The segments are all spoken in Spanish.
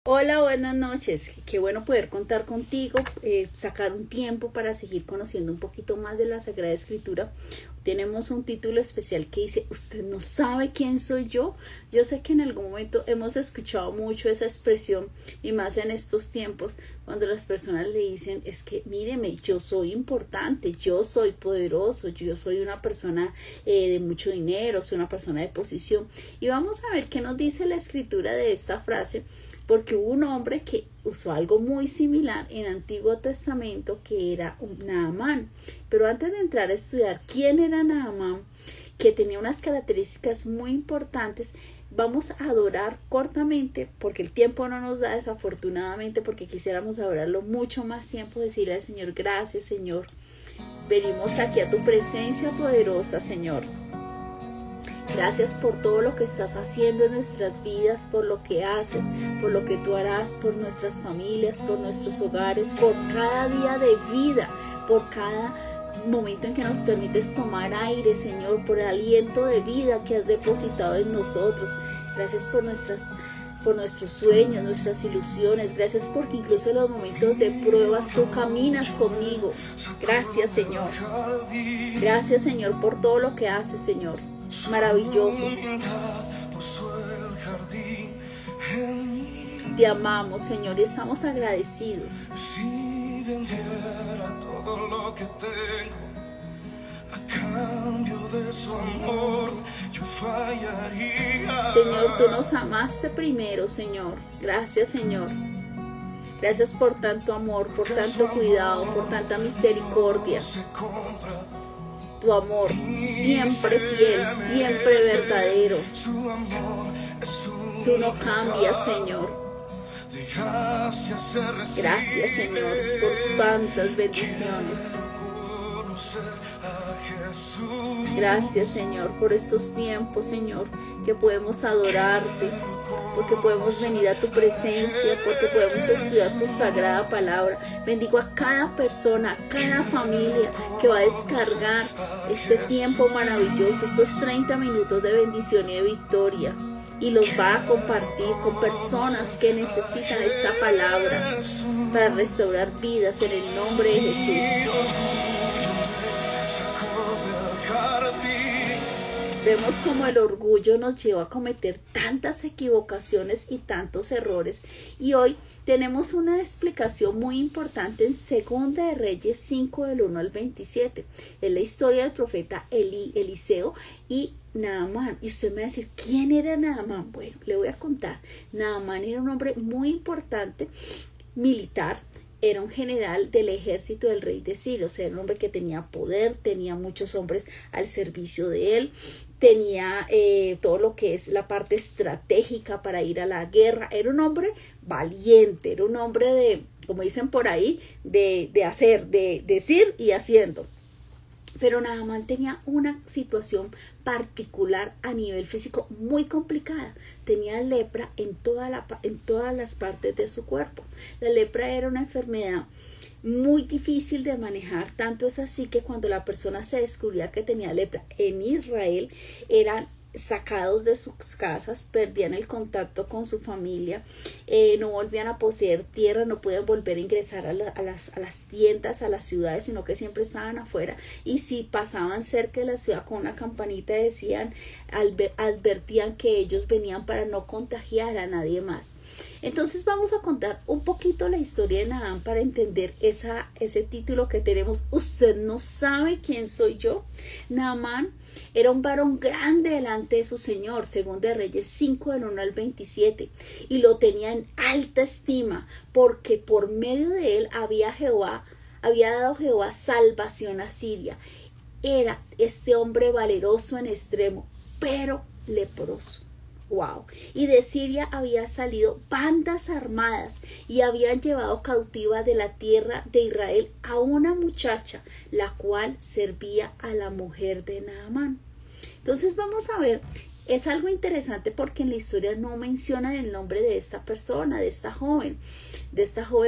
Hola, buenas noches. Qué bueno poder contar contigo, sacar un tiempo para seguir conociendo un poquito más de la Sagrada Escritura. Tenemos un título especial que dice, ¿usted no sabe quién soy yo? Yo sé que en algún momento hemos escuchado mucho esa expresión y más en estos tiempos cuando las personas le dicen, es que míreme, yo soy importante, yo soy poderoso, yo soy una persona de mucho dinero, soy una persona de posición. Y vamos a ver qué nos dice la Escritura de esta frase, porque hubo un hombre que usó algo muy similar en el Antiguo Testamento, que era Naamán. Pero antes de entrar a estudiar quién era Naamán, que tenía unas características muy importantes, vamos a adorar cortamente, porque el tiempo no nos da, desafortunadamente, porque quisiéramos adorarlo mucho más tiempo, decirle al Señor, gracias Señor, venimos aquí a tu presencia poderosa, Señor. Gracias por todo lo que estás haciendo en nuestras vidas, por lo que haces, por lo que tú harás, por nuestras familias, por nuestros hogares, por cada día de vida, por cada momento en que nos permites tomar aire, Señor, por el aliento de vida que has depositado en nosotros. Gracias por nuestros sueños, nuestras ilusiones. Gracias porque incluso en los momentos de pruebas tú caminas conmigo. Gracias, Señor. Gracias, Señor, por todo lo que haces, Señor. Maravilloso. Te amamos, Señor, y estamos agradecidos. Si vendiera todo lo que tengo a cambio de su amor, yo fallaría. Señor, tú nos amaste primero, Señor. Gracias, Señor. Gracias por tanto amor, por tanto cuidado, por tanta misericordia. Tu amor siempre fiel, siempre verdadero. Tú no cambias, Señor. Gracias, Señor, por tantas bendiciones. Gracias, Señor, por estos tiempos, Señor, que podemos adorarte, porque podemos venir a tu presencia, porque podemos estudiar tu sagrada palabra. Bendigo a cada persona, a cada familia que va a descargar este tiempo maravilloso, estos 30 minutos de bendición y de victoria, y los va a compartir con personas que necesitan esta palabra para restaurar vidas en el nombre de Jesús. Vemos como el orgullo nos lleva a cometer tantas equivocaciones y tantos errores. Y hoy tenemos una explicación muy importante en 2 de Reyes 5 del 1 al 27. Es la historia del profeta Eliseo y Naamán. Y usted me va a decir, ¿quién era Naamán? Bueno, le voy a contar. Naamán era un hombre muy importante, militar. Era un general del ejército del rey de Siria, o sea, era un hombre que tenía poder, tenía muchos hombres al servicio de él, tenía todo lo que es la parte estratégica para ir a la guerra. Era un hombre valiente, era un hombre de, como dicen por ahí, de hacer, de decir y haciendo. Pero Naamán tenía una situación particular a nivel físico muy complicada. Tenía lepra en todas las partes de su cuerpo. La lepra era una enfermedad muy difícil de manejar, tanto es así que cuando la persona se descubría que tenía lepra en Israel, eran sacados de sus casas, perdían el contacto con su familia, no volvían a poseer tierra, no podían volver a ingresar a las tiendas, a las ciudades, sino que siempre estaban afuera, y si pasaban cerca de la ciudad con una campanita decían, advertían que ellos venían para no contagiar a nadie más. Entonces vamos a contar un poquito la historia de Naamán para entender ese título que tenemos. ¿Usted no sabe quién soy yo? Naamán era un varón grande delante de su Señor, 2 de Reyes 5 del 1 al 27, y lo tenía en alta estima, porque por medio de él había dado Jehová salvación a Siria. Era este hombre valeroso en extremo, pero leproso. Wow. Y de Siria había salido bandas armadas y habían llevado cautiva de la tierra de Israel a una muchacha, la cual servía a la mujer de Naamán. Entonces vamos a ver, es algo interesante porque en la historia no mencionan el nombre de esta persona, de esta joven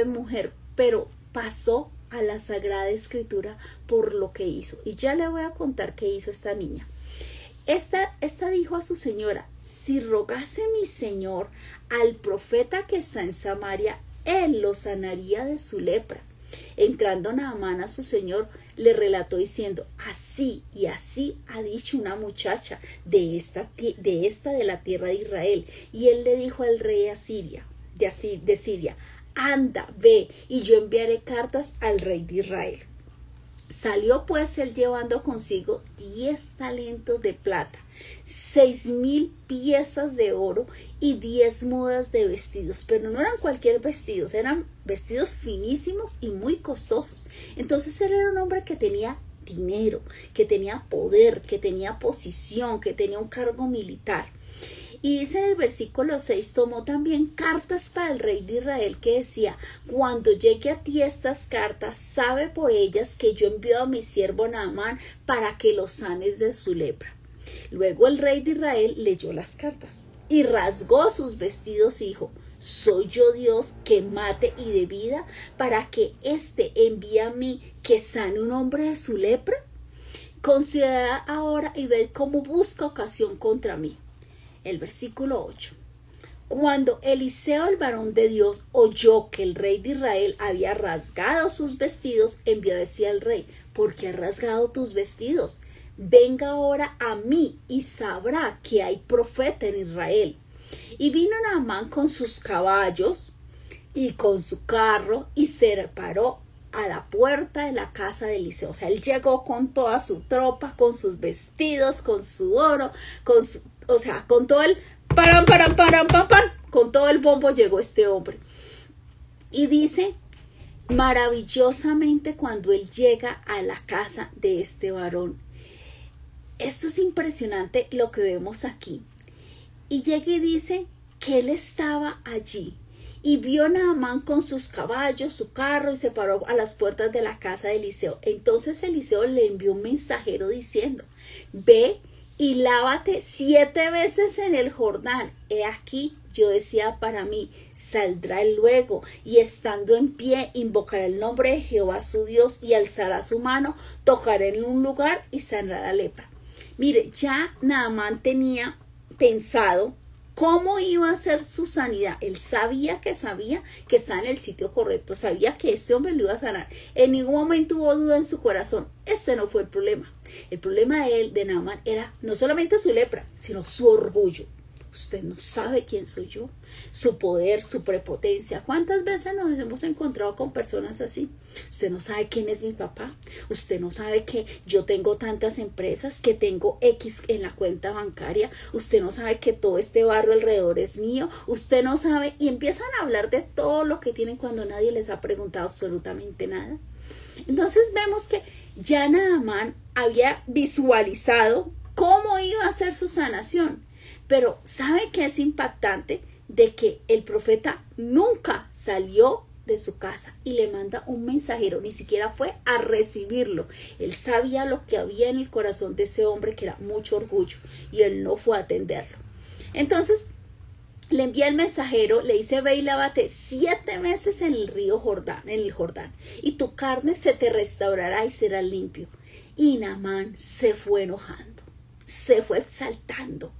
mujer, pero pasó a la Sagrada Escritura por lo que hizo. Y ya le voy a contar qué hizo esta niña. Esta dijo a su señora, si rogase mi señor al profeta que está en Samaria, él lo sanaría de su lepra. Entrando Naamán a su señor, le relató diciendo, así y así ha dicho una muchacha de la tierra de Israel. Y él le dijo al rey de Siria, anda, ve, y yo enviaré cartas al rey de Israel. Salió pues él llevando consigo 10 talentos de plata, 6,000 piezas de oro y 10 mudas de vestidos, pero no eran cualquier vestidos, eran vestidos finísimos y muy costosos. Entonces él era un hombre que tenía dinero, que tenía poder, que tenía posición, que tenía un cargo militar. Y dice en el versículo 6, tomó también cartas para el rey de Israel que decía, cuando llegue a ti estas cartas, sabe por ellas que yo envío a mi siervo Naamán para que lo sanes de su lepra. Luego el rey de Israel leyó las cartas y rasgó sus vestidos y dijo, ¿soy yo Dios que mate y de vida para que éste envíe a mí que sane un hombre de su lepra? Considera ahora y ved cómo busca ocasión contra mí. El versículo 8. Cuando Eliseo, el varón de Dios, oyó que el rey de Israel había rasgado sus vestidos, envió a decir al rey, ¿por qué has rasgado tus vestidos? Venga ahora a mí y sabrá que hay profeta en Israel. Y vino Naamán con sus caballos y con su carro y se paró a la puerta de la casa de Eliseo. O sea, él llegó con toda su tropa, con sus vestidos, con su oro, con todo el param, con todo el bombo llegó este hombre. Y dice, maravillosamente cuando él llega a la casa de este varón. Esto es impresionante lo que vemos aquí. Y llega y dice que él estaba allí. Y vio a Naamán con sus caballos, su carro, y se paró a las puertas de la casa de Eliseo. Entonces Eliseo le envió un mensajero diciendo, ve y lávate 7 veces en el Jordán. He aquí, yo decía para mí, saldrá él luego, y estando en pie, invocará el nombre de Jehová su Dios, y alzará su mano, tocará en un lugar y sanará la lepra. Mire, ya Naamán tenía pensado cómo iba a ser su sanidad. Él sabía que estaba en el sitio correcto, sabía que este hombre lo iba a sanar. En ningún momento hubo duda en su corazón. Ese no fue el problema. El problema de Naamán, era no solamente su lepra, sino su orgullo. Usted no sabe quién soy yo, su poder, su prepotencia. ¿Cuántas veces nos hemos encontrado con personas así? Usted no sabe quién es mi papá, usted no sabe que yo tengo tantas empresas, que tengo X en la cuenta bancaria, usted no sabe que todo este barrio alrededor es mío, usted no sabe, y empiezan a hablar de todo lo que tienen cuando nadie les ha preguntado absolutamente nada. Entonces vemos que ya Naamán había visualizado cómo iba a ser su sanación. Pero ¿sabe qué es impactante? De que el profeta nunca salió de su casa y le manda un mensajero, ni siquiera fue a recibirlo. Él sabía lo que había en el corazón de ese hombre, que era mucho orgullo, y él no fue a atenderlo. Entonces le envía el mensajero, le dice, ve y lávate 7 veces en el río Jordán, y tu carne se te restaurará y será limpio. Y Naamán se fue enojando, se fue saltando.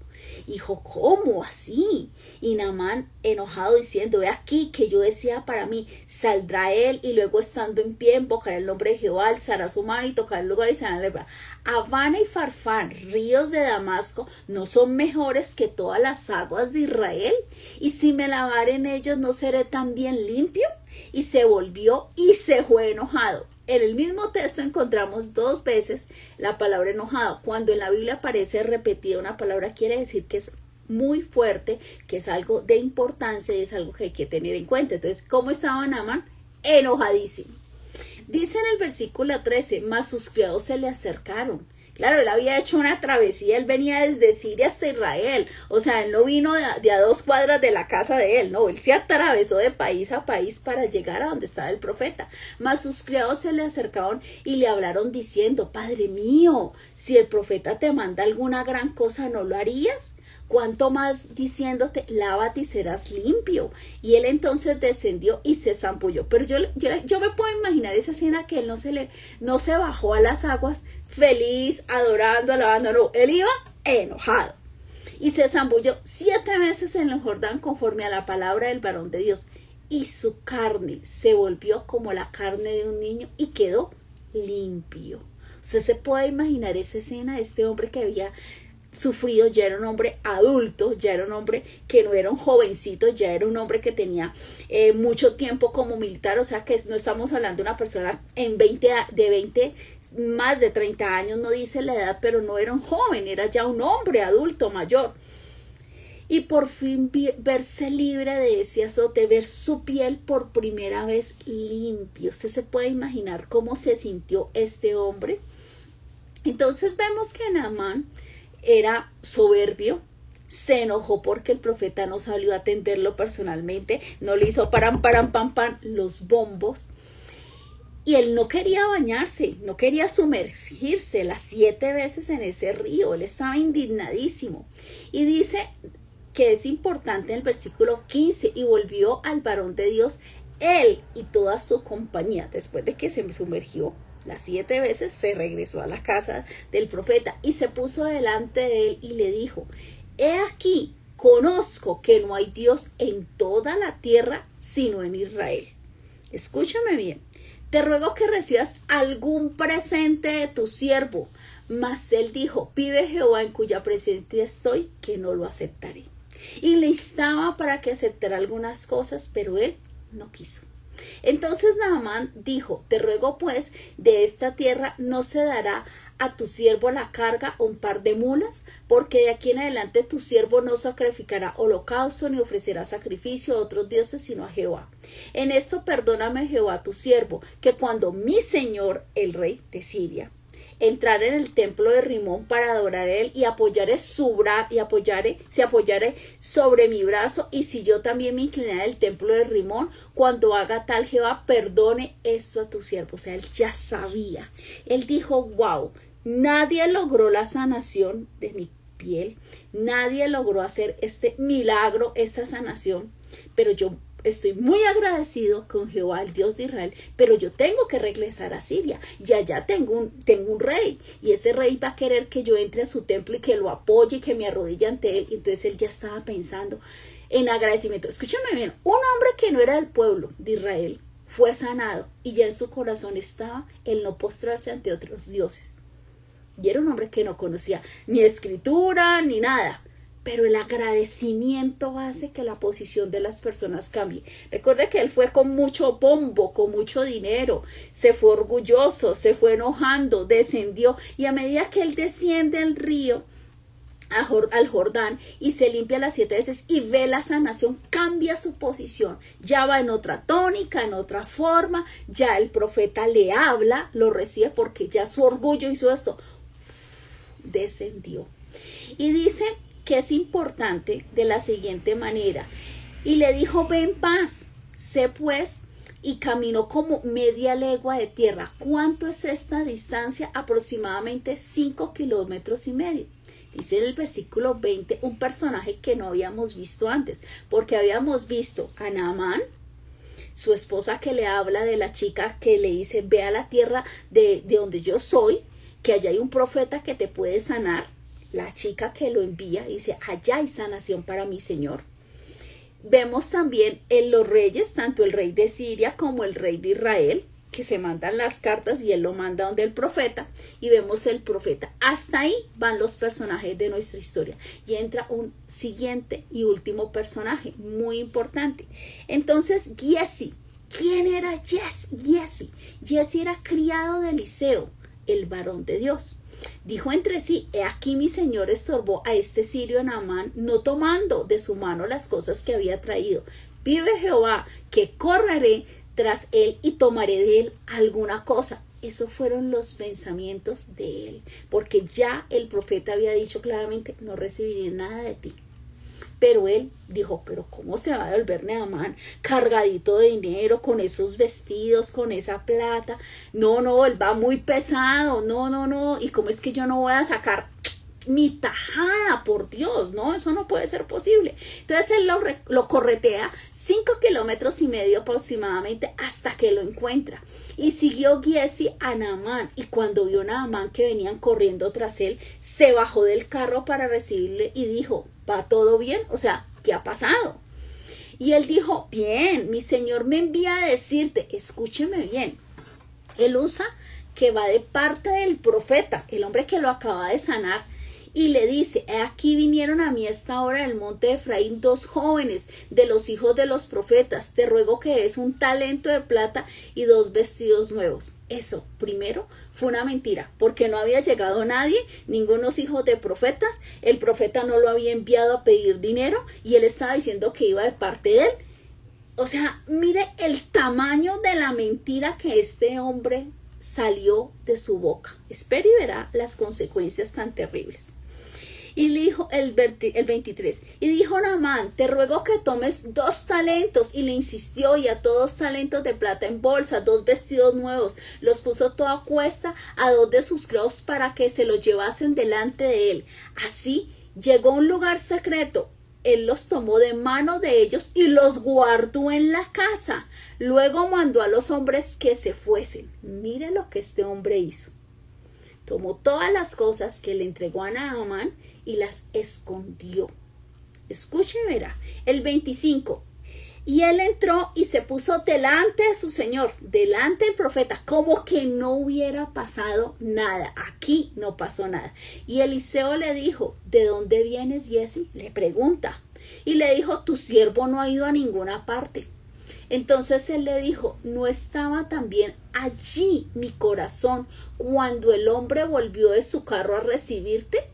Dijo, ¿cómo así? Y Naamán enojado diciendo, ve aquí que yo decía para mí, saldrá él y luego estando en pie invocará el nombre de Jehová, alzará su mano y tocará el lugar y sanará la lepra. Habana y Farfán, ríos de Damasco, ¿no son mejores que todas las aguas de Israel? Y si me lavare en ellos, ¿no seré también limpio? Y se volvió y se fue enojado. En el mismo texto encontramos 2 veces la palabra enojado. Cuando en la Biblia aparece repetida una palabra, quiere decir que es muy fuerte, que es algo de importancia y es algo que hay que tener en cuenta. Entonces, ¿cómo estaba Naamán? Enojadísimo. Dice en el versículo 13, mas sus criados se le acercaron. Claro, él había hecho una travesía, él venía desde Siria hasta Israel, o sea, él no vino de a 2 cuadras de la casa de él, no, él se atravesó de país a país para llegar a donde estaba el profeta. Mas sus criados se le acercaron y le hablaron diciendo, Padre mío, si el profeta te manda alguna gran cosa, ¿no lo harías? Cuanto más diciéndote, lávate y serás limpio. Y él entonces descendió y se zampulló. Pero yo me puedo imaginar esa escena, que él no se bajó a las aguas feliz, adorando, alabando, no, él iba enojado. y se zambulló 7 veces en el Jordán conforme a la palabra del varón de Dios, y su carne se volvió como la carne de un niño y quedó limpio. Usted se puede imaginar esa escena de este hombre que había sufrido, ya era un hombre adulto, ya era un hombre que no era un jovencito, ya era un hombre que tenía mucho tiempo como militar, o sea que no estamos hablando de una persona de 20, más de 30 años, no dice la edad, pero no era un joven, era ya un hombre adulto mayor. Y por fin verse libre de ese azote, ver su piel por primera vez limpio. Usted se puede imaginar cómo se sintió este hombre. Entonces vemos que Naamán era soberbio, se enojó porque el profeta no salió a atenderlo personalmente, no le hizo pam, los bombos. Y él no quería bañarse, no quería sumergirse las 7 veces en ese río. Él estaba indignadísimo. Y dice que es importante en el versículo 15, y volvió al varón de Dios, él y toda su compañía. Después de que se sumergió las 7 veces, se regresó a la casa del profeta y se puso delante de él y le dijo: he aquí, conozco que no hay Dios en toda la tierra sino en Israel. Escúchame bien. Te ruego que recibas algún presente de tu siervo. Mas él dijo: vive Jehová en cuya presencia estoy, que no lo aceptaré. Y le instaba para que aceptara algunas cosas, pero él no quiso. Entonces Naamán dijo: te ruego pues, de esta tierra no se dará a tu siervo la carga un par de mulas, porque de aquí en adelante tu siervo no sacrificará holocausto ni ofrecerá sacrificio a otros dioses sino a Jehová. En esto perdóname Jehová tu siervo, que cuando mi señor el rey de Siria entrar en el templo de Rimón para adorar a él, y apoyare sobre mi brazo, y si yo también me inclinara al templo de Rimón, cuando haga tal Jehová, perdone esto a tu siervo. O sea, él ya sabía. Él dijo: wow, nadie logró la sanación de mi piel, nadie logró hacer este milagro, esta sanación, pero yo estoy muy agradecido con Jehová, el Dios de Israel, pero yo tengo que regresar a Siria, y allá tengo un rey, y ese rey va a querer que yo entre a su templo y que lo apoye y que me arrodille ante él. Y entonces él ya estaba pensando en agradecimiento. Escúchame bien, un hombre que no era del pueblo de Israel fue sanado, y ya en su corazón estaba el no postrarse ante otros dioses. Y era un hombre que no conocía ni escritura ni nada, pero el agradecimiento hace que la posición de las personas cambie. Recuerde que él fue con mucho bombo, con mucho dinero, se fue orgulloso, se fue enojando, descendió, y a medida que él desciende el río al Jordán y se limpia las 7 veces y ve la sanación, cambia su posición, ya va en otra tónica, en otra forma, ya el profeta le habla, lo recibe, porque ya su orgullo hizo esto, descendió. Y dice que es importante de la siguiente manera: y le dijo: ve en paz, sé pues, y caminó como media legua de tierra. ¿Cuánto es esta distancia? Aproximadamente 5,5 kilómetros. Dice en el versículo 20 un personaje que no habíamos visto antes, porque habíamos visto a Naamán, su esposa, que le habla de la chica que le dice: ve a la tierra de donde yo soy, que allá hay un profeta que te puede sanar. La chica que lo envía dice: allá hay sanación para mi señor. Vemos también en los reyes, tanto el rey de Siria como el rey de Israel, que se mandan las cartas y él lo manda donde el profeta, y vemos el profeta. Hasta ahí van los personajes de nuestra historia, y entra un siguiente y último personaje muy importante. Entonces, Giesi. ¿Quién era Giesi? Giesi era criado de Eliseo, el varón de Dios. Dijo entre sí: he aquí mi señor estorbó a este sirio Naamán, no tomando de su mano las cosas que había traído. Vive Jehová, que correré tras él y tomaré de él alguna cosa. Esos fueron los pensamientos de él, porque ya el profeta había dicho claramente: no recibiré nada de ti. Pero él dijo: pero ¿cómo se va a devolver Naamán cargadito de dinero, con esos vestidos, con esa plata? No, él va muy pesado, no. ¿Y cómo es que yo no voy a sacar mi tajada, por Dios, no, eso no puede ser posible. Entonces él lo corretea 5,5 kilómetros aproximadamente hasta que lo encuentra. Y siguió Giesi a Naamán, y cuando vio a Naamán que venían corriendo tras él, se bajó del carro para recibirle y dijo, ¿va todo bien? O sea, ¿qué ha pasado? Y él dijo, bien, mi señor me envía a decirte, escúcheme bien, él usa que va de parte del profeta, el hombre que lo acaba de sanar, y le dice, aquí vinieron a mí a esta hora del monte de Efraín 2 jóvenes de los hijos de los profetas, te ruego que des un talento de plata y 2 vestidos nuevos. Eso, primero, fue una mentira, porque no había llegado nadie, ningunos hijos de profetas, el profeta no lo había enviado a pedir dinero, y él estaba diciendo que iba de parte de él. O sea, mire el tamaño de la mentira que este hombre salió de su boca. Espere y verá las consecuencias tan terribles. Y le dijo el 23, y dijo Naamán, te ruego que tomes 2 talentos, y le insistió, y ató 2 talentos de plata en bolsa, 2 vestidos nuevos, los puso todo a cuesta a 2 de sus criados para que se los llevasen delante de él. Así llegó a un lugar secreto, él los tomó de mano de ellos y los guardó en la casa. Luego mandó a los hombres que se fuesen. Mire lo que este hombre hizo. Tomó todas las cosas que le entregó a Naamán y las escondió. Escuche, verá. El 25. Y él entró y se puso delante de su señor, delante del profeta, como que no hubiera pasado nada. Aquí no pasó nada. Y Eliseo le dijo, ¿de dónde vienes, Giesi? Le pregunta. Y le dijo, tu siervo no ha ido a ninguna parte. Entonces él le dijo, ¿no estaba también allí mi corazón cuando el hombre volvió de su carro a recibirte?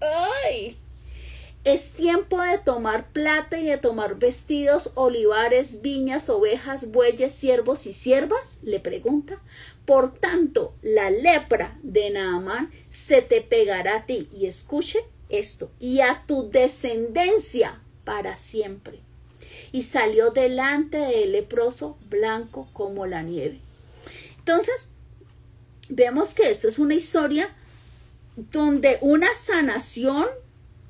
¡Ay! Es tiempo de tomar plata y de tomar vestidos, olivares, viñas, ovejas, bueyes, siervos y siervas, le pregunta. Por tanto, la lepra de Naamán se te pegará a ti, y escuche esto, y a tu descendencia para siempre. Y salió delante del leproso blanco como la nieve. Entonces, vemos que esto es una historia donde una sanación,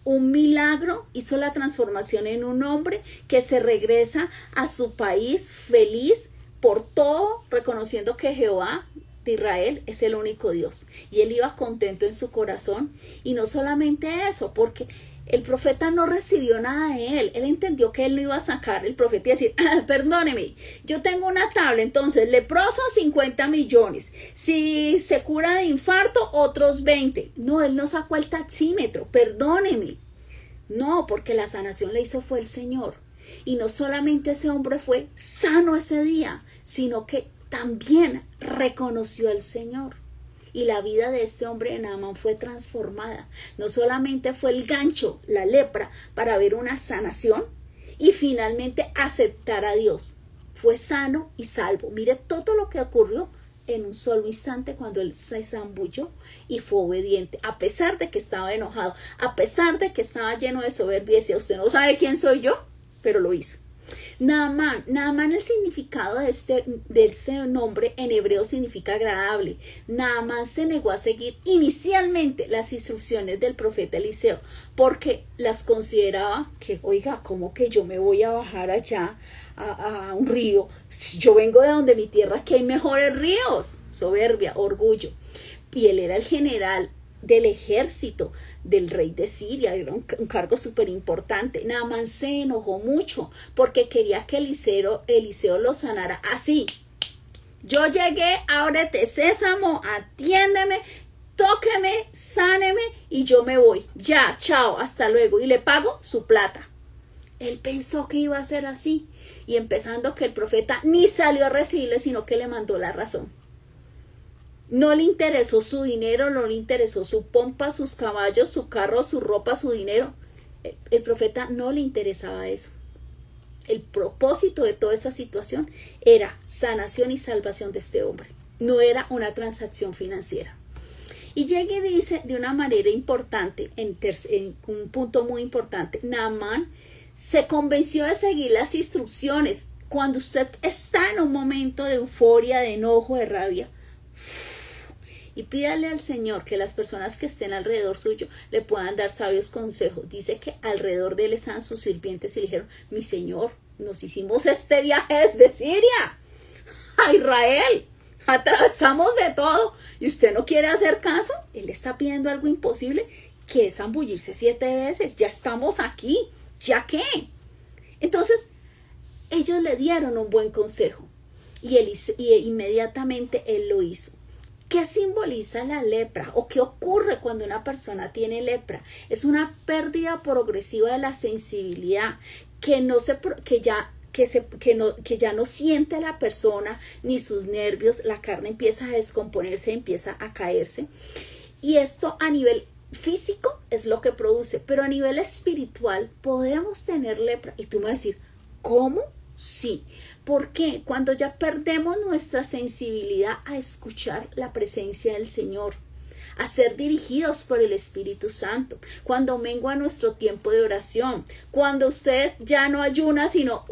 un milagro hizo la transformación en un hombre que se regresa a su país feliz por todo, reconociendo que Jehová de Israel es el único Dios. Y él iba contento en su corazón. Y no solamente eso, porque el profeta no recibió nada de él. Él entendió que él no iba a sacar el profeta y decir, perdóneme, yo tengo una tabla, entonces leproso 50 millones. Si se cura de infarto, otros 20. No, él no sacó el taxímetro, perdóneme. No, porque la sanación le hizo fue el Señor. Y no solamente ese hombre fue sano ese día, sino que también reconoció al Señor. Y la vida de este hombre de Naamán fue transformada. No solamente fue el gancho, la lepra, para ver una sanación y finalmente aceptar a Dios. Fue sano y salvo. Mire todo lo que ocurrió en un solo instante cuando él se zambulló y fue obediente, a pesar de que estaba enojado, a pesar de que estaba lleno de soberbia y decía, usted no sabe quién soy yo, pero lo hizo. Naamán, el significado de este nombre en hebreo significa agradable. Naamán se negó a seguir inicialmente las instrucciones del profeta Eliseo porque las consideraba que, oiga, ¿cómo que yo me voy a bajar allá a un río? Yo vengo de donde mi tierra, que hay mejores ríos. Soberbia, orgullo. Y él era el general del ejército del rey de Siria, era un cargo súper importante. Naamán se enojó mucho porque quería que Eliseo lo sanara así. Yo llegué, ábrete sésamo, atiéndeme, tóqueme, sáneme y yo me voy. Ya, chao, hasta luego. Y le pago su plata. Él pensó que iba a ser así. Y empezando que el profeta ni salió a recibirle, sino que le mandó la razón. No le interesó su dinero, no le interesó su pompa, sus caballos, su carro, su ropa, su dinero. El profeta no le interesaba eso. El propósito de toda esa situación era sanación y salvación de este hombre. No era una transacción financiera. Y llega y dice de una manera importante, en un punto muy importante, Naamán se convenció de seguir las instrucciones. Cuando usted está en un momento de euforia, de enojo, de rabia, y pídale al Señor que las personas que estén alrededor suyo le puedan dar sabios consejos. Dice que alrededor de él estaban sus sirvientes y le dijeron, mi Señor, nos hicimos este viaje desde Siria a Israel, atravesamos de todo y usted no quiere hacer caso. Él está pidiendo algo imposible, que es zambullirse 7 veces. Ya estamos aquí, ¿ya qué? Entonces ellos le dieron un buen consejo y inmediatamente él lo hizo. ¿Qué simboliza la lepra o qué ocurre cuando una persona tiene lepra? Es una pérdida progresiva de la sensibilidad que ya no siente la persona ni sus nervios, la carne empieza a descomponerse, empieza a caerse. Y esto a nivel físico es lo que produce, pero a nivel espiritual podemos tener lepra. Y tú me vas a decir, ¿cómo? Sí. ¿Por qué? Cuando ya perdemos nuestra sensibilidad a escuchar la presencia del Señor, a ser dirigidos por el Espíritu Santo, cuando mengua nuestro tiempo de oración, cuando usted ya no ayuna, sino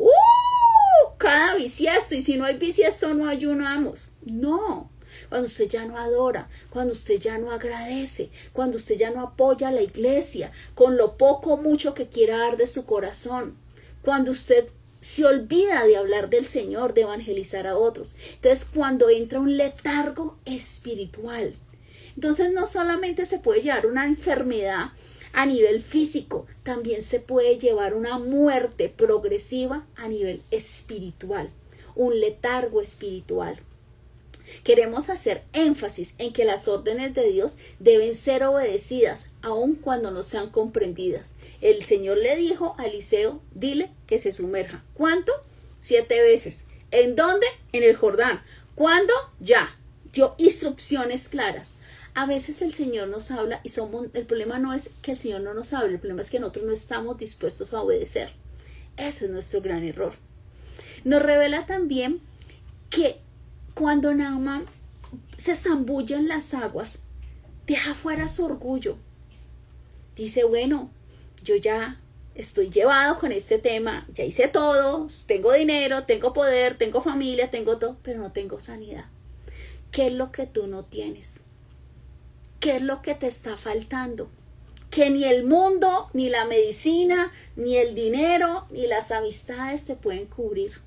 cada bisiesto, y si no hay bisiesto no ayunamos. No. Cuando usted ya no adora, cuando usted ya no agradece, cuando usted ya no apoya a la iglesia con lo poco o mucho que quiera dar de su corazón, cuando usted se olvida de hablar del Señor, de evangelizar a otros. Entonces, cuando entra un letargo espiritual, entonces no solamente se puede llevar una enfermedad a nivel físico, también se puede llevar una muerte progresiva a nivel espiritual, un letargo espiritual. Queremos hacer énfasis en que las órdenes de Dios deben ser obedecidas, aun cuando no sean comprendidas. El Señor le dijo a Eliseo, dile que se sumerja. ¿Cuánto? 7 veces. ¿En dónde? En el Jordán. ¿Cuándo? Ya. Dio instrucciones claras. A veces el Señor nos habla y el problema no es que el Señor no nos hable, el problema es que nosotros no estamos dispuestos a obedecer. Ese es nuestro gran error. Nos revela también que cuando Naamán se zambulle en las aguas, deja fuera su orgullo. Dice, bueno, yo ya estoy llevado con este tema, ya hice todo, tengo dinero, tengo poder, tengo familia, tengo todo, pero no tengo sanidad. ¿Qué es lo que tú no tienes? ¿Qué es lo que te está faltando? Que ni el mundo, ni la medicina, ni el dinero, ni las amistades te pueden cubrir.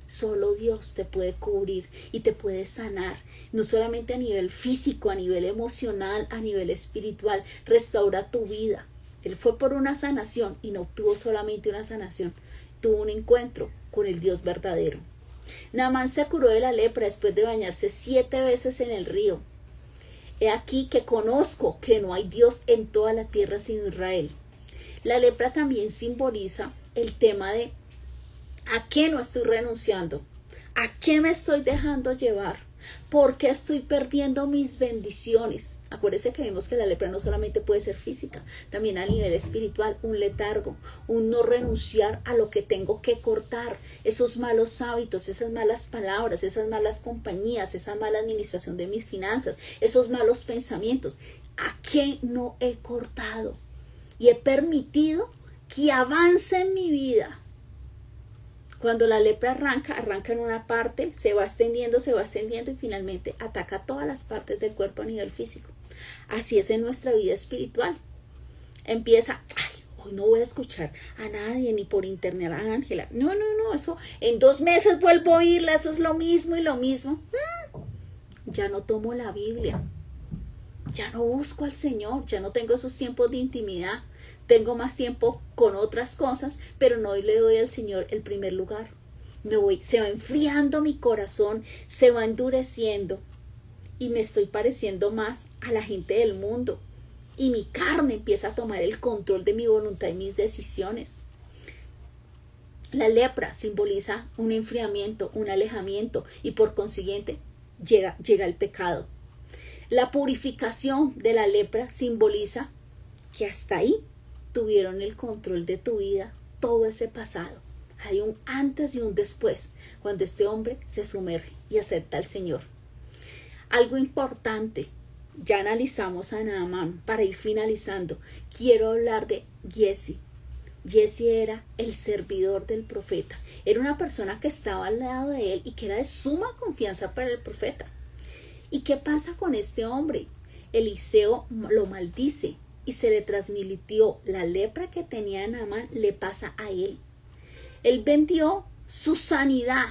Solo Dios te puede cubrir y te puede sanar, no solamente a nivel físico, a nivel emocional, a nivel espiritual. Restaura tu vida. Él fue por una sanación y no tuvo solamente una sanación, tuvo un encuentro con el Dios verdadero. Naamán se curó de la lepra después de bañarse 7 veces en el río. He aquí que conozco que no hay Dios en toda la tierra sino Israel. La lepra también simboliza el tema de ¿a qué no estoy renunciando? ¿A qué me estoy dejando llevar? ¿Por qué estoy perdiendo mis bendiciones? Acuérdese que vimos que la lepra no solamente puede ser física, también a nivel espiritual, un letargo, un no renunciar a lo que tengo que cortar, esos malos hábitos, esas malas palabras, esas malas compañías, esa mala administración de mis finanzas, esos malos pensamientos. ¿A qué no he cortado? Y he permitido que avance en mi vida. Cuando la lepra arranca en una parte, se va extendiendo y finalmente ataca todas las partes del cuerpo a nivel físico. Así es en nuestra vida espiritual. Empieza, hoy no voy a escuchar a nadie, ni por internet a Ángela. No, eso en 2 meses vuelvo a oírla, eso es lo mismo y lo mismo. Ya no tomo la Biblia, ya no busco al Señor, ya no tengo esos tiempos de intimidad. Tengo más tiempo con otras cosas, pero no le doy al Señor el primer lugar. Se va enfriando mi corazón, se va endureciendo y me estoy pareciendo más a la gente del mundo. Y mi carne empieza a tomar el control de mi voluntad y mis decisiones. La lepra simboliza un enfriamiento, un alejamiento y por consiguiente llega el pecado. La purificación de la lepra simboliza que hasta ahí tuvieron el control de tu vida, todo ese pasado. Hay un antes y un después, cuando este hombre se sumerge y acepta al Señor. Algo importante, ya analizamos a Naamán, para ir finalizando, quiero hablar de Giezi. Giezi era el servidor del profeta, era una persona que estaba al lado de él y que era de suma confianza para el profeta. ¿Y qué pasa con este hombre? Eliseo lo maldice y se le transmitió la lepra que tenía Naamán, le pasa a él. Él vendió su sanidad,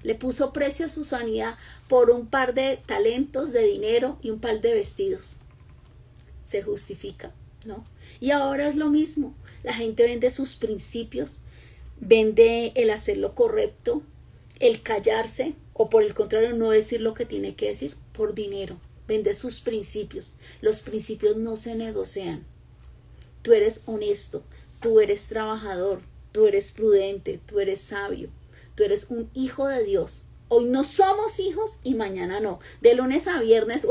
le puso precio a su sanidad por un par de talentos de dinero y un par de vestidos. Se justifica, ¿no? Y ahora es lo mismo. La gente vende sus principios, vende el hacer lo correcto, el callarse o por el contrario no decir lo que tiene que decir por dinero. Vende sus principios. Los principios no se negocian. Tú eres honesto, tú eres trabajador, tú eres prudente, tú eres sabio, tú eres un hijo de Dios. Hoy no somos hijos y mañana no. De lunes a viernes,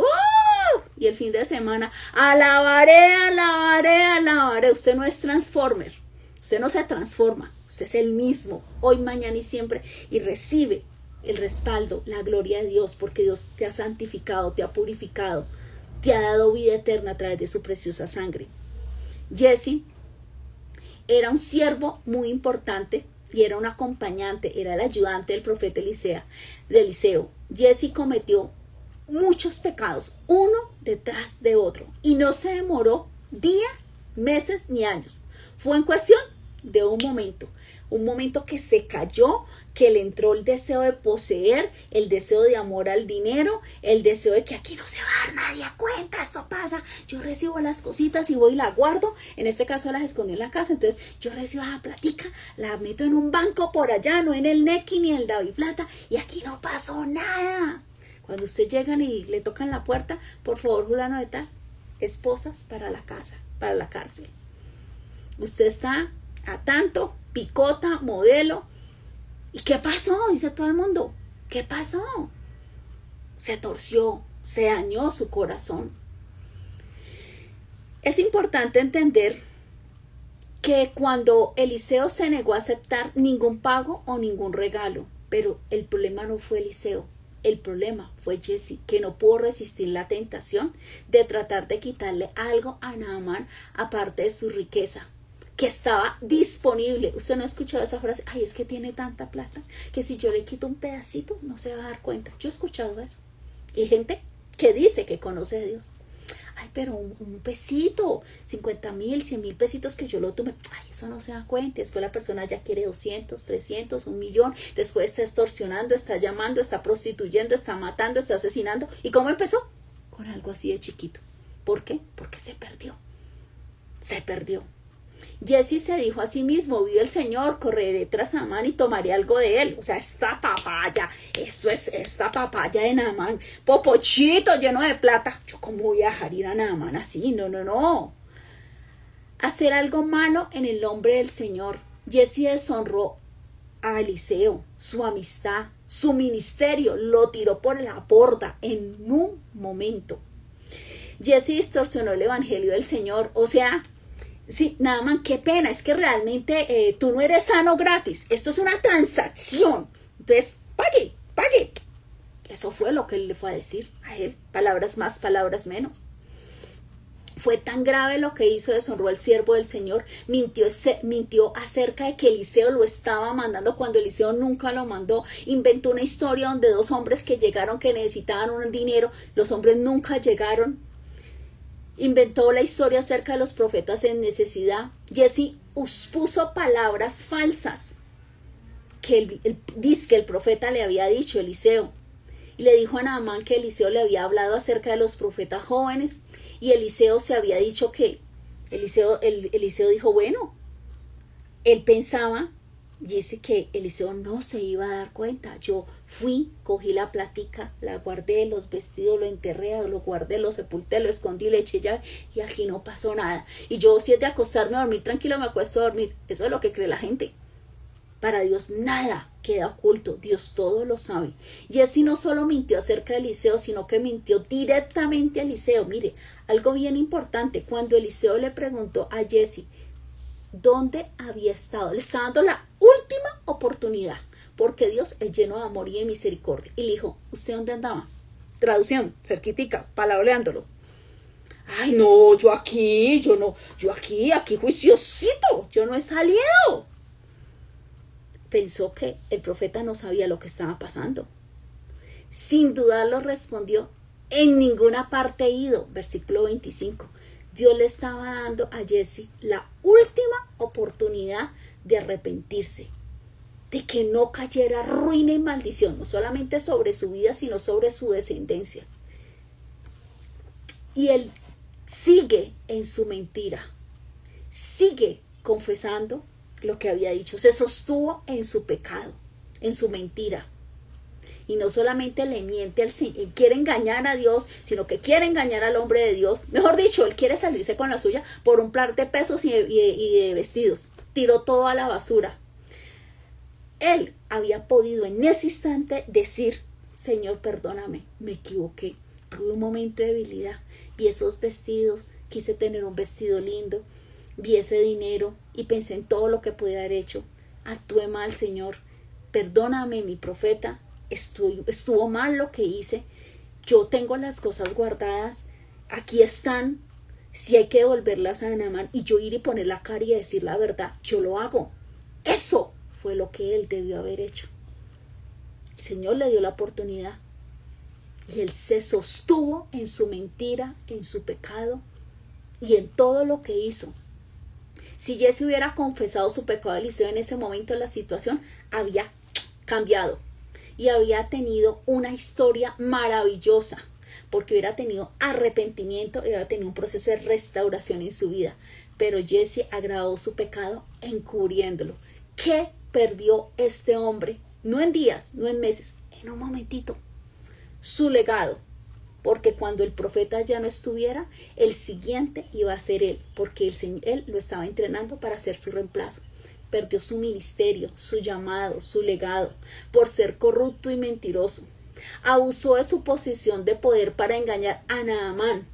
y el fin de semana, alabaré, alabaré, alabaré. Usted no es transformer, usted no se transforma, usted es el mismo, hoy, mañana y siempre, y recibe el respaldo, la gloria de Dios, porque Dios te ha santificado, te ha purificado, te ha dado vida eterna a través de su preciosa sangre. Jesse era un siervo muy importante y era un acompañante, era el ayudante del profeta Eliseo. Jesse cometió muchos pecados, uno detrás de otro, y no se demoró días, meses ni años. Fue en cuestión de un momento que se cayó, que le entró el deseo de poseer, el deseo de amor al dinero, el deseo de que aquí no se va a dar nadie cuenta, esto pasa, yo recibo las cositas y voy y la guardo, en este caso las escondí en la casa, entonces yo recibo la platica, la meto en un banco por allá, no en el Nequi ni el Daviplata, y aquí no pasó nada. Cuando usted llegan y le tocan la puerta, por favor, fulano de tal, esposas para la casa, para la cárcel. Usted está a tanto, picota, modelo. ¿Y qué pasó? Dice todo el mundo. ¿Qué pasó? Se torció, se dañó su corazón. Es importante entender que cuando Eliseo se negó a aceptar ningún pago o ningún regalo, pero el problema no fue Eliseo. El problema fue Jesse, que no pudo resistir la tentación de tratar de quitarle algo a Naamán aparte de su riqueza, que estaba disponible. Usted no ha escuchado esa frase, ay, es que tiene tanta plata que si yo le quito un pedacito no se va a dar cuenta. Yo he escuchado eso. Y gente que dice que conoce a Dios. Ay, pero un pesito, 50,000, 100,000 pesitos que yo lo tome, ay, eso no se da cuenta. Después la persona ya quiere 200, 300, 1,000,000. Después está extorsionando, está llamando, está prostituyendo, está matando, está asesinando. ¿Y cómo empezó? Con algo así de chiquito. ¿Por qué? Porque se perdió. Se perdió. Jesse se dijo a sí mismo, vive el Señor, correré tras Naamán y tomaré algo de él. O sea, esta papaya, esto es esta papaya de Naamán, popochito lleno de plata. Yo cómo voy a dejar ir a Naamán así, no. Hacer algo malo en el nombre del Señor. Jesse deshonró a Eliseo, su amistad, su ministerio, lo tiró por la borda en un momento. Jesse distorsionó el evangelio del Señor, o sea, sí, Naamán, qué pena, es que realmente tú no eres sano gratis, esto es una transacción, entonces pague. Eso fue lo que él le fue a decir a él, palabras más, palabras menos. Fue tan grave lo que hizo, deshonró al siervo del Señor, mintió acerca de que Eliseo lo estaba mandando cuando Eliseo nunca lo mandó, inventó una historia donde dos hombres que llegaron que necesitaban un dinero, los hombres nunca llegaron. Inventó la historia acerca de los profetas en necesidad. Jesse puso palabras falsas que el profeta le había dicho, Eliseo. Y le dijo a Naamán que Eliseo le había hablado acerca de los profetas jóvenes. Y Eliseo se había dicho que, Eliseo dijo, bueno, él pensaba, Jesse, que Eliseo no se iba a dar cuenta. Yo fui, cogí la platica, la guardé, los vestidos, lo enterré, lo guardé, lo sepulté, lo escondí, le eché llave y aquí no pasó nada. Y yo, si es de acostarme a dormir tranquilo, me acuesto a dormir. Eso es lo que cree la gente. Para Dios nada queda oculto, Dios todo lo sabe. Jesse no solo mintió acerca de Eliseo, sino que mintió directamente a Eliseo. Mire, algo bien importante, cuando Eliseo le preguntó a Jesse dónde había estado, le estaba dando la última oportunidad, porque Dios es lleno de amor y de misericordia. Y le dijo, ¿usted dónde andaba? Traducción, cerquitica, palabreándolo. Ay, no, yo aquí juiciosito, yo no he salido. Pensó que el profeta no sabía lo que estaba pasando. Sin dudarlo respondió, en ninguna parte he ido. Versículo 25. Dios le estaba dando a Jesse la última oportunidad de arrepentirse, de que no cayera ruina y maldición, no solamente sobre su vida, sino sobre su descendencia. Y él sigue en su mentira, sigue confesando lo que había dicho, se sostuvo en su pecado, en su mentira. Y no solamente le miente al Señor, quiere engañar a Dios, sino que quiere engañar al hombre de Dios. Mejor dicho, él quiere salirse con la suya por un par de pesos y de vestidos. Tiró todo a la basura. Él había podido en ese instante decir: Señor, perdóname, me equivoqué, tuve un momento de debilidad, vi esos vestidos, quise tener un vestido lindo, vi ese dinero y pensé en todo lo que podía haber hecho. Actué mal, Señor, perdóname, mi profeta. Estuvo mal lo que hice, yo tengo las cosas guardadas, aquí están, si hay que devolverlas a Naamán y yo ir y poner la cara y decir la verdad, yo lo hago. Eso fue lo que él debió haber hecho. El Señor le dio la oportunidad y él se sostuvo en su mentira, en su pecado y en todo lo que hizo. Si Jesse hubiera confesado su pecado a Eliseo en ese momento, la situación había cambiado y había tenido una historia maravillosa, porque hubiera tenido arrepentimiento y hubiera tenido un proceso de restauración en su vida. Pero Jesse agravó su pecado encubriéndolo. ¿Qué perdió este hombre? No en días, no en meses, en un momentito. Su legado, porque cuando el profeta ya no estuviera, el siguiente iba a ser él, porque él lo estaba entrenando para ser su reemplazo. Perdió su ministerio, su llamado, su legado, por ser corrupto y mentiroso. Abusó de su posición de poder para engañar a Naamán,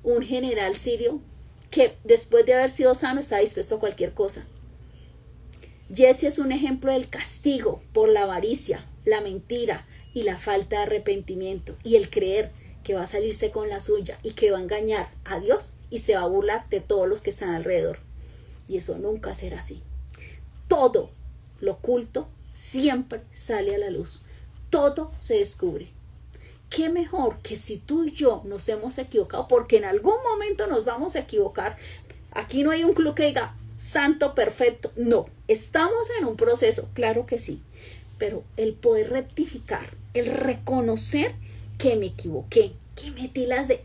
un general sirio que después de haber sido sano estaba dispuesto a cualquier cosa. Jesse es un ejemplo del castigo por la avaricia, la mentira y la falta de arrepentimiento y el creer que va a salirse con la suya y que va a engañar a Dios y se va a burlar de todos los que están alrededor. Y eso nunca será así. Todo lo oculto siempre sale a la luz. Todo se descubre. ¿Qué mejor que si tú y yo nos hemos equivocado? Porque en algún momento nos vamos a equivocar. Aquí no hay un club que diga santo, perfecto. No, estamos en un proceso, claro que sí. Pero el poder rectificar, el reconocer que me equivoqué, que metí las de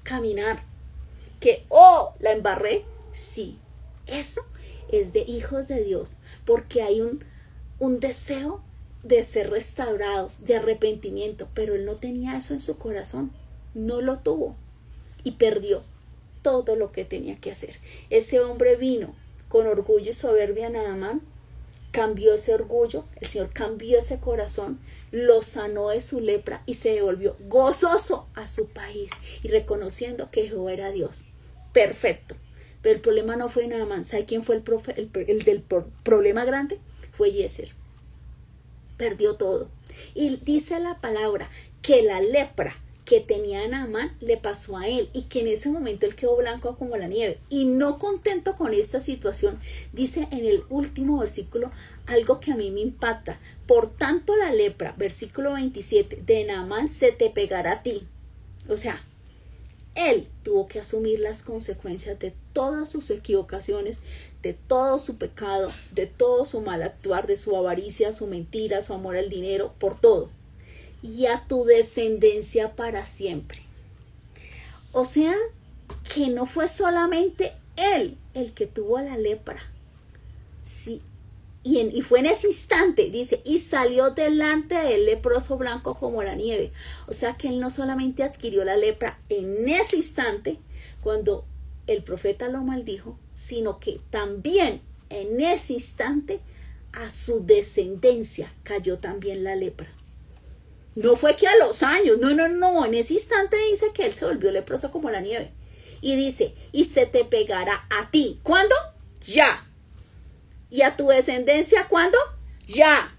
caminar, que la embarré, sí, eso es de hijos de Dios, porque hay un deseo de ser restaurados, de arrepentimiento, pero él no tenía eso en su corazón, no lo tuvo y perdió todo lo que tenía que hacer. Ese hombre vino con orgullo y soberbia a Naamán, cambió ese orgullo, el Señor cambió ese corazón, lo sanó de su lepra y se devolvió gozoso a su país y reconociendo que Jehová era Dios. Perfecto. Pero el problema no fue Naamán. ¿Sabe quién fue el del problema grande? Fue Yeser. Perdió todo. Y dice la palabra que la lepra que tenía Naamán le pasó a él y que en ese momento él quedó blanco como la nieve. Y no contento con esta situación, dice en el último versículo algo que a mí me impacta. Por tanto la lepra, versículo 27, de Naamán se te pegará a ti. O sea, él tuvo que asumir las consecuencias de todas sus equivocaciones, de todo su pecado, de todo su mal actuar, de su avaricia, su mentira, su amor al dinero, por todo. Y a tu descendencia para siempre. O sea, que no fue solamente él el que tuvo la lepra. Sí. Y fue en ese instante, dice, y salió delante del leproso blanco como la nieve. O sea que él no solamente adquirió la lepra en ese instante, cuando el profeta lo maldijo, sino que también en ese instante a su descendencia cayó también la lepra. No fue que a los años, no, en ese instante dice que él se volvió leproso como la nieve. Y dice, y se te pegará a ti. ¿Cuándo? Ya. ¿Y a tu descendencia cuándo? Ya.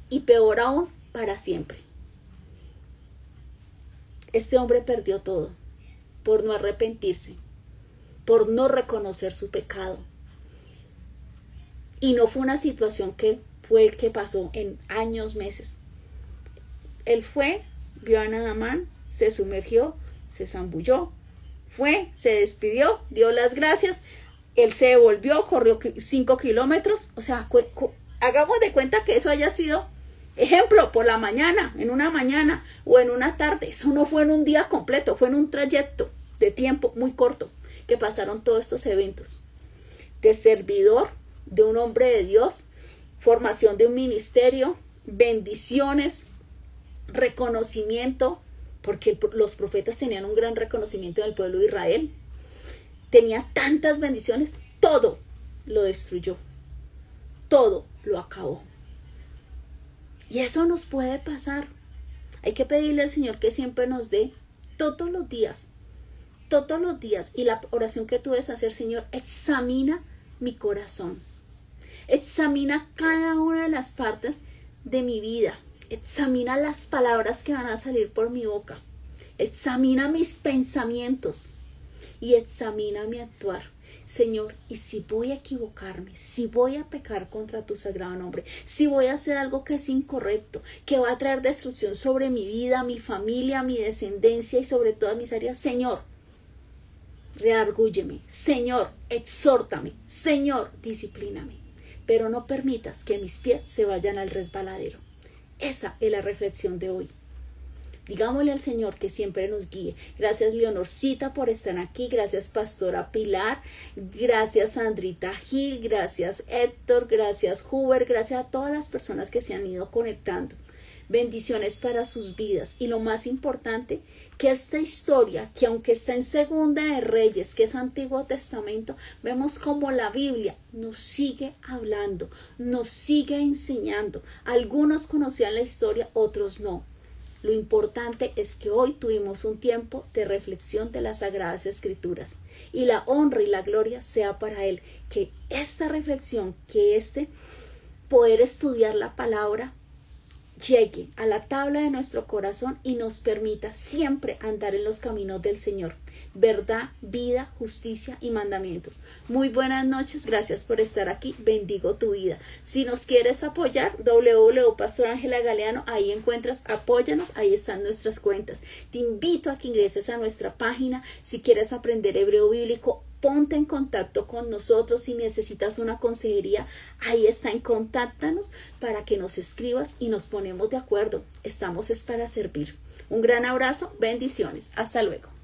Y peor aún, para siempre. Este hombre perdió todo por no arrepentirse, por no reconocer su pecado. Y no fue una situación que fue el que pasó en años, meses. Él fue, vio a Naamán, se sumergió, se zambulló, fue, se despidió, dio las gracias, él se devolvió, corrió 5 kilómetros, o sea, hagamos de cuenta que eso haya sido ejemplo por la mañana, en una mañana o en una tarde. Eso no fue en un día completo, fue en un trayecto de tiempo muy corto que pasaron todos estos eventos. De servidor, de un hombre de Dios, formación de un ministerio, bendiciones, reconocimiento, porque los profetas tenían un gran reconocimiento en el pueblo de Israel. Tenía tantas bendiciones, todo lo destruyó, todo lo acabó. Y eso nos puede pasar. Hay que pedirle al Señor que siempre nos dé todos los días. Y la oración que tú debes hacer: Señor, examina mi corazón. Examina cada una de las partes de mi vida. Examina las palabras que van a salir por mi boca. Examina mis pensamientos. Y examina mi actuar. Señor, y si voy a equivocarme, si voy a pecar contra tu sagrado nombre, si voy a hacer algo que es incorrecto, que va a traer destrucción sobre mi vida, mi familia, mi descendencia y sobre todas mis áreas, Señor, redargúyeme. Señor, exhórtame. Señor, disciplíname. Pero no permitas que mis pies se vayan al resbaladero. Esa es la reflexión de hoy. Digámosle al Señor que siempre nos guíe. Gracias, Leonorcita, por estar aquí. Gracias, Pastora Pilar. Gracias, Sandrita Gil. Gracias, Héctor. Gracias, Huber. Gracias a todas las personas que se han ido conectando. Bendiciones para sus vidas. Y lo más importante, que esta historia, que aunque está en Segunda de Reyes, que es Antiguo Testamento, vemos como la Biblia nos sigue hablando, nos sigue enseñando. Algunos conocían la historia, otros no. Lo importante es que hoy tuvimos un tiempo de reflexión de las Sagradas Escrituras y la honra y la gloria sea para Él. Que esta reflexión, que este poder estudiar la palabra llegue a la tabla de nuestro corazón y nos permita siempre andar en los caminos del Señor. Verdad, vida, justicia y mandamientos. Muy buenas noches, gracias por estar aquí, bendigo tu vida. Si nos quieres apoyar, www.pastorangela.galeano, ahí encuentras, apóyanos, ahí están nuestras cuentas. Te invito a que ingreses a nuestra página. Si quieres aprender hebreo bíblico, ponte en contacto con nosotros. Si necesitas una consejería, ahí está, en contáctanos para que nos escribas y nos ponemos de acuerdo. Estamos es para servir. Un gran abrazo, bendiciones, hasta luego.